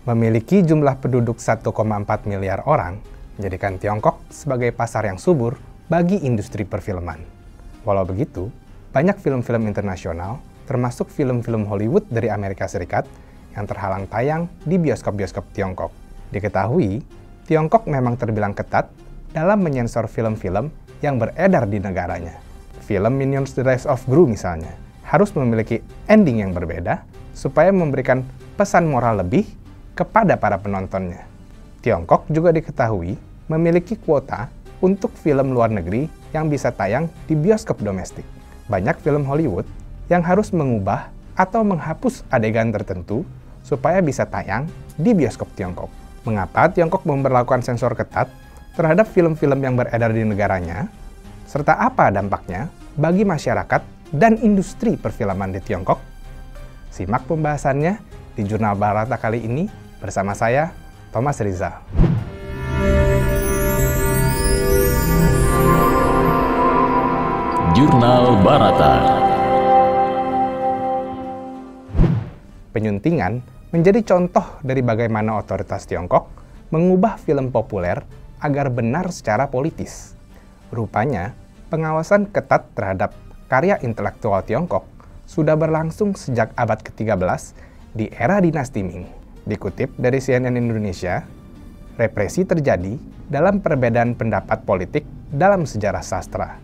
Memiliki jumlah penduduk 1,4 miliar orang, menjadikan Tiongkok sebagai pasar yang subur bagi industri perfilman. Walau begitu, banyak film-film internasional, termasuk film-film Hollywood dari Amerika Serikat, yang terhalang tayang di bioskop-bioskop Tiongkok. Diketahui, Tiongkok memang terbilang ketat dalam menyensor film-film yang beredar di negaranya. Film Minions: The Rise of Gru misalnya, harus memiliki ending yang berbeda supaya memberikan pesan moral lebih kepada para penontonnya. Tiongkok juga diketahui memiliki kuota untuk film luar negeri yang bisa tayang di bioskop domestik. Banyak film Hollywood yang harus mengubah atau menghapus adegan tertentu supaya bisa tayang di bioskop Tiongkok. Mengapa Tiongkok memberlakukan sensor ketat terhadap film-film yang beredar di negaranya? Serta apa dampaknya bagi masyarakat dan industri perfilman di Tiongkok? Simak pembahasannya di Jurnal Barata kali ini bersama saya, Thomas Rizal. Jurnal Barata. Penyuntingan menjadi contoh dari bagaimana otoritas Tiongkok mengubah film populer agar benar secara politis. Rupanya, pengawasan ketat terhadap karya intelektual Tiongkok sudah berlangsung sejak abad ke-13 di era dinasti Ming. Dikutip dari CNN Indonesia, represi terjadi dalam perbedaan pendapat politik dalam sejarah sastra.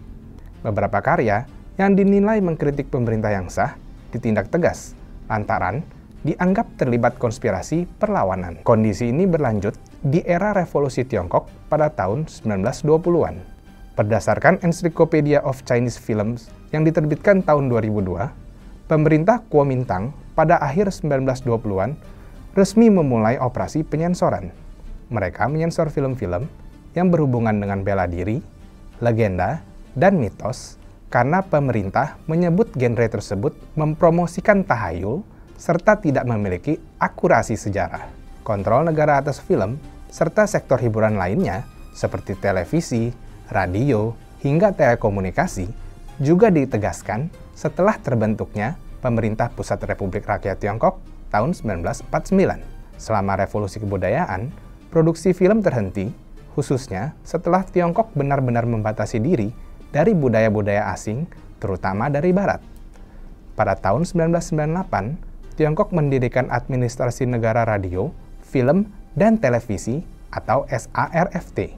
Beberapa karya yang dinilai mengkritik pemerintah yang sah ditindak tegas lantaran dianggap terlibat konspirasi perlawanan. Kondisi ini berlanjut di era revolusi Tiongkok pada tahun 1920-an. Berdasarkan Encyclopedia of Chinese Films yang diterbitkan tahun 2002, pemerintah Kuomintang pada akhir 1920-an resmi memulai operasi penyensoran. Mereka menyensor film-film yang berhubungan dengan bela diri, legenda, dan mitos karena pemerintah menyebut genre tersebut mempromosikan tahayul serta tidak memiliki akurasi sejarah. Kontrol negara atas film serta sektor hiburan lainnya seperti televisi, radio, hingga telekomunikasi juga ditegaskan setelah terbentuknya Pemerintah Pusat Republik Rakyat Tiongkok tahun 1949. Selama revolusi kebudayaan, produksi film terhenti, khususnya setelah Tiongkok benar-benar membatasi diri dari budaya-budaya asing, terutama dari Barat. Pada tahun 1998, Tiongkok mendirikan Administrasi Negara Radio, Film, dan Televisi atau SARFT.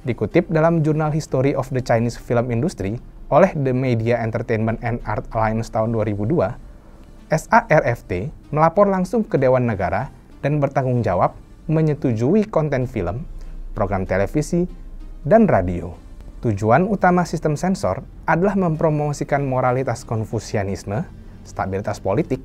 Dikutip dalam jurnal History of the Chinese Film Industry oleh The Media Entertainment and Art Alliance tahun 2002, SARFT melapor langsung ke Dewan Negara dan bertanggung jawab menyetujui konten film, program televisi, dan radio. Tujuan utama sistem sensor adalah mempromosikan moralitas Konfusianisme, stabilitas politik,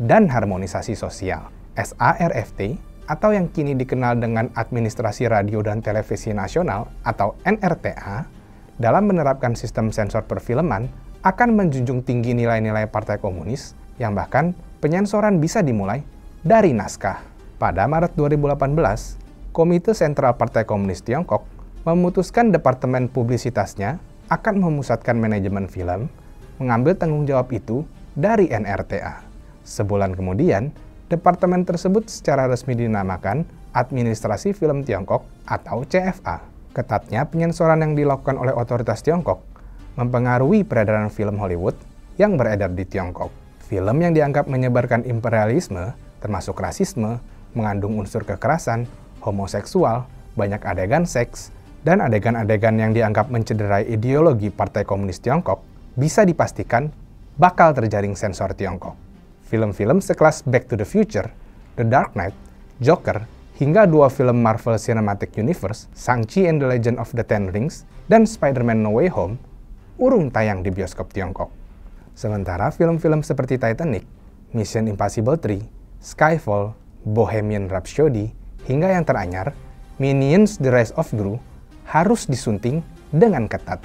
dan harmonisasi sosial. SARFT atau yang kini dikenal dengan Administrasi Radio dan Televisi Nasional atau NRTA, dalam menerapkan sistem sensor perfilman akan menjunjung tinggi nilai-nilai Partai Komunis yang bahkan penyensoran bisa dimulai dari naskah. Pada Maret 2018, Komite Sentral Partai Komunis Tiongkok memutuskan Departemen Publisitasnya akan memusatkan manajemen film, mengambil tanggung jawab itu dari NRTA. Sebulan kemudian, departemen tersebut secara resmi dinamakan Administrasi Film Tiongkok atau CFA. Ketatnya penyensoran yang dilakukan oleh otoritas Tiongkok mempengaruhi peredaran film Hollywood yang beredar di Tiongkok. Film yang dianggap menyebarkan imperialisme, termasuk rasisme, mengandung unsur kekerasan, homoseksual, banyak adegan seks, dan adegan-adegan yang dianggap mencederai ideologi Partai Komunis Tiongkok, bisa dipastikan bakal terjaring sensor Tiongkok. Film-film sekelas Back to the Future, The Dark Knight, Joker, hingga dua film Marvel Cinematic Universe, Shang-Chi and the Legend of the Ten Rings, dan Spider-Man No Way Home, urung tayang di bioskop Tiongkok. Sementara film-film seperti Titanic, Mission Impossible 3, Skyfall, Bohemian Rhapsody, hingga yang teranyar, Minions: The Rise of Gru, harus disunting dengan ketat.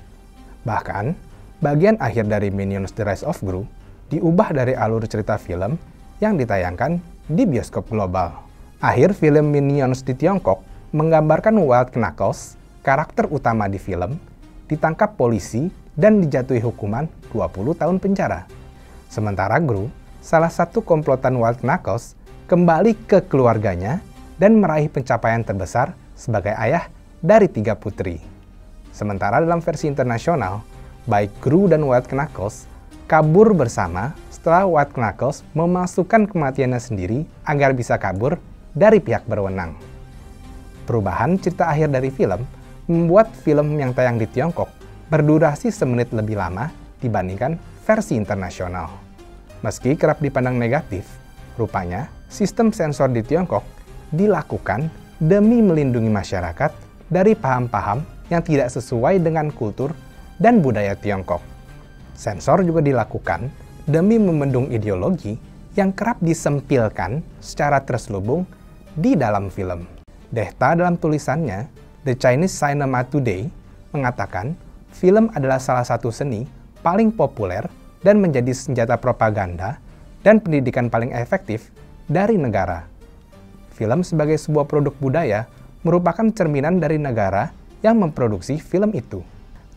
Bahkan, bagian akhir dari Minions: The Rise of Gru diubah dari alur cerita film yang ditayangkan di bioskop global. Akhir film Minions di Tiongkok menggambarkan White Knuckles, karakter utama di film, ditangkap polisi dan dijatuhi hukuman 20 tahun penjara. Sementara Gru, salah satu komplotan White Knuckles, kembali ke keluarganya dan meraih pencapaian terbesar sebagai ayah dari 3 putri. Sementara dalam versi internasional, baik Gru dan White Knuckles kabur bersama setelah White Knuckles memasukkan kematiannya sendiri agar bisa kabur dari pihak berwenang. Perubahan cerita akhir dari film membuat film yang tayang di Tiongkok berdurasi semenit lebih lama dibandingkan versi internasional. Meski kerap dipandang negatif, rupanya sistem sensor di Tiongkok dilakukan demi melindungi masyarakat dari paham-paham yang tidak sesuai dengan kultur dan budaya Tiongkok. Sensor juga dilakukan demi membendung ideologi yang kerap disempilkan secara terselubung di dalam film. Dehta dalam tulisannya The Chinese Cinema Today mengatakan film adalah salah satu seni paling populer dan menjadi senjata propaganda dan pendidikan paling efektif dari negara. Film sebagai sebuah produk budaya merupakan cerminan dari negara yang memproduksi film itu.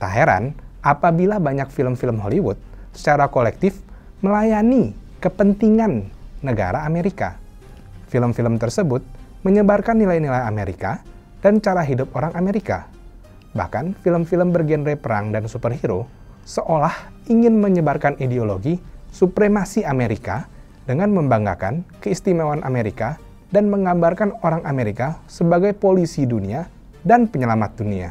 Tak heran apabila banyak film-film Hollywood secara kolektif melayani kepentingan negara Amerika. Film-film tersebut menyebarkan nilai-nilai Amerika dan cara hidup orang Amerika. Bahkan film-film bergenre perang dan superhero seolah ingin menyebarkan ideologi supremasi Amerika dengan membanggakan keistimewaan Amerika dan menggambarkan orang Amerika sebagai polisi dunia dan penyelamat dunia.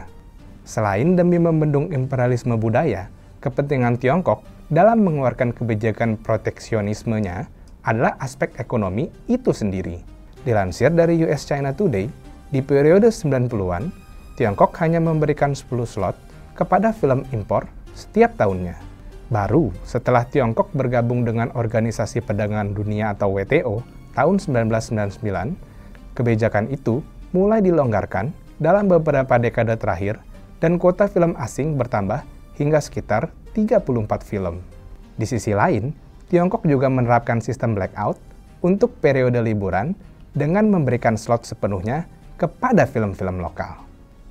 Selain demi membendung imperialisme budaya, kepentingan Tiongkok dalam mengeluarkan kebijakan proteksionismenya adalah aspek ekonomi itu sendiri. Dilansir dari US China Today, di periode 90-an, Tiongkok hanya memberikan 10 slot kepada film impor setiap tahunnya. Baru setelah Tiongkok bergabung dengan Organisasi Perdagangan Dunia atau WTO tahun 1999, kebijakan itu mulai dilonggarkan dalam beberapa dekade terakhir dan kuota film asing bertambah hingga sekitar 34 film. Di sisi lain, Tiongkok juga menerapkan sistem blackout untuk periode liburan dengan memberikan slot sepenuhnya kepada film-film lokal.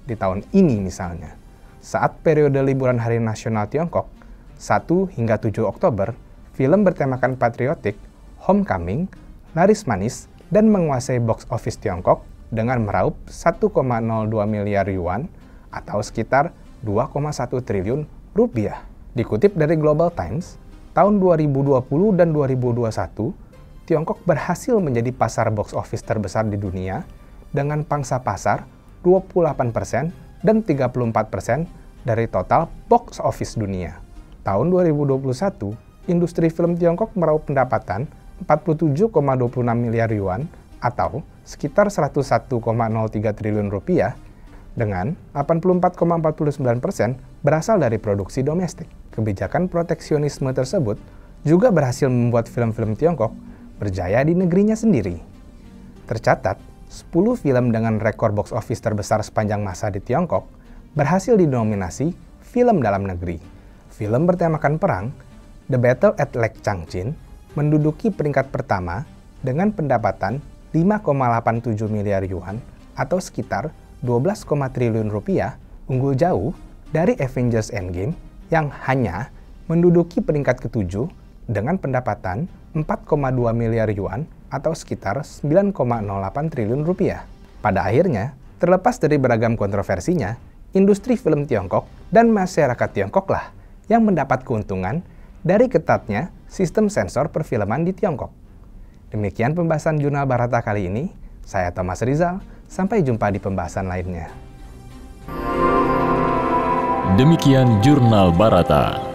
Di tahun ini misalnya, saat periode liburan Hari Nasional Tiongkok, 1 hingga 7 Oktober, film bertemakan patriotik, Homecoming, laris manis, dan menguasai box office Tiongkok dengan meraup 1,02 miliar yuan atau sekitar 2,1 triliun rupiah. Dikutip dari Global Times, tahun 2020 dan 2021, Tiongkok berhasil menjadi pasar box office terbesar di dunia dengan pangsa pasar 28% dan 34% dari total box office dunia. Tahun 2021, industri film Tiongkok meraup pendapatan 47,26 miliar yuan atau sekitar 101,03 triliun rupiah dengan 84,49% berasal dari produksi domestik. Kebijakan proteksionisme tersebut juga berhasil membuat film-film Tiongkok berjaya di negerinya sendiri. Tercatat, 10 film dengan rekor box office terbesar sepanjang masa di Tiongkok berhasil dinominasi film dalam negeri. Film bertemakan perang, The Battle at Lake Changqing, menduduki peringkat pertama dengan pendapatan 5,87 miliar yuan atau sekitar 12, triliun rupiah, unggul jauh dari Avengers Endgame yang hanya menduduki peringkat ketujuh dengan pendapatan 4,2 miliar yuan atau sekitar 9,08 triliun rupiah. Pada akhirnya, terlepas dari beragam kontroversinya, industri film Tiongkok dan masyarakat Tiongkoklah yang mendapat keuntungan dari ketatnya sistem sensor perfilman di Tiongkok. Demikian pembahasan Jurnal Barata kali ini. Saya Thomas Rizal, sampai jumpa di pembahasan lainnya. Demikian Jurnal Barata.